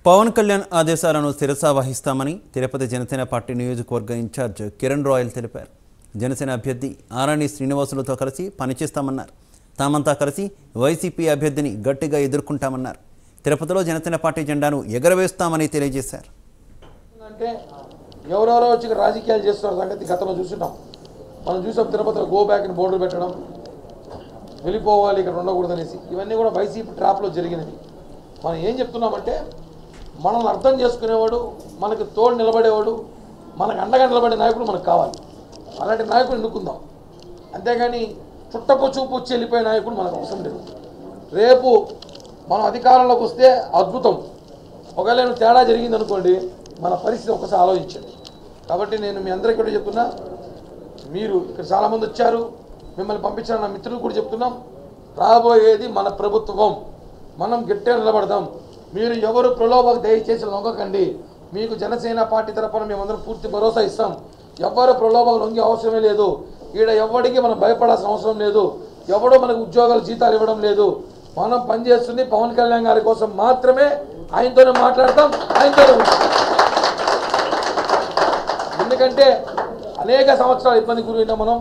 పవన్ కళ్యాణ్ ఆదేశాలను శిరసా వహిస్తామని తిరుపతి జనసేన పార్టీ నియోజకవర్గ ఇన్ఛార్జ్ కిరణ్ రాయల్ తెలిపారు. జనసేన అభ్యర్థి ఆరణి శ్రీనివాసులతో కలిసి పనిచేస్తామన్నారు. తామంతా కలిసి వైసీపీ అభ్యర్థిని గట్టిగా ఎదుర్కొంటామన్నారు. తిరుపతిలో జనసేన పార్టీ జెండాను ఎగరవేస్తామని తెలియజేశారు. అంటే ఎవరెవరో వచ్చి రాజకీయాలు చేస్తున్న సంగతి గతంలో చూస్తున్నాం. మనం చూసాం తిరుపతిలో గో బ్యాక్ అని బోర్డులు పెట్టడం, వెళ్ళిపోవాలి ఇక్కడ ఉండకూడదనేసి, ఇవన్నీ కూడా వైసీపీ ట్రాప్లో జరిగినవి. మనం ఏం చెప్తున్నామంటే మనల్ని అర్థం చేసుకునేవాడు, మనకు తోడు నిలబడేవాడు, మనకు అండగా నిలబడే నాయకుడు మనకు కావాలి. అలాంటి నాయకుడు ఎన్నుకుందాం. అంతేగాని చుట్టపు చూపు వచ్చి వెళ్ళిపోయే నాయకుడు మనకు అవసరం లేదు. రేపు మనం అధికారంలోకి వస్తే అద్భుతం. ఒకవేళ తేడా జరిగింది అనుకోండి, మన పరిస్థితి ఒకసారి ఆలోచించండి. కాబట్టి నేను మీ అందరికీ కూడా చెప్తున్నా, మీరు ఇక్కడ చాలామంది వచ్చారు, మిమ్మల్ని పంపించిన నా మిత్రులు కూడా చెప్తున్నాం, రాబోయేది మన ప్రభుత్వం, మనం గట్టిగా నిలబడదాం. మీరు ఎవరు ప్రలోభకు దయచేసి లొంగకండి. మీకు జనసేన పార్టీ తరఫున మేమందరం పూర్తి భరోసా ఇస్తాం. ఎవరు ప్రలోభకు లొంగే అవసరమే లేదు. ఈడ ఎవరికి మనం భయపడాల్సిన అవసరం లేదు. ఎవడో మనకు ఉద్యోగాలు జీతాలు ఇవ్వడం లేదు. మనం పనిచేస్తుంది పవన్ కళ్యాణ్ గారి కోసం మాత్రమే. ఆయనతోనే మాట్లాడతాం, ఆయనతోనే ఉంటాం. ఎందుకంటే అనేక సంవత్సరాలు ఇబ్బంది గురైనా మనం,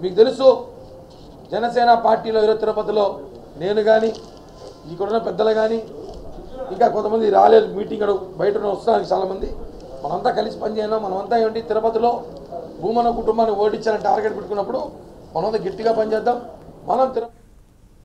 మీకు తెలుసు, జనసేన పార్టీలో ఈరోజు తిరుపతిలో నేను కానీ, ఇక్కడున్న పెద్దలు కానీ, ఇంకా కొంతమంది రాలేదు మీటింగ్, బయట వస్తున్నారు చాలామంది. మనంతా కలిసి పనిచేయడం. మనమంతా ఏంటి, తిరుపతిలో భూమన కుటుంబాన్ని ఓడించాలని టార్గెట్ పెట్టుకున్నప్పుడు మనమంతా గట్టిగా పనిచేద్దాం. మనం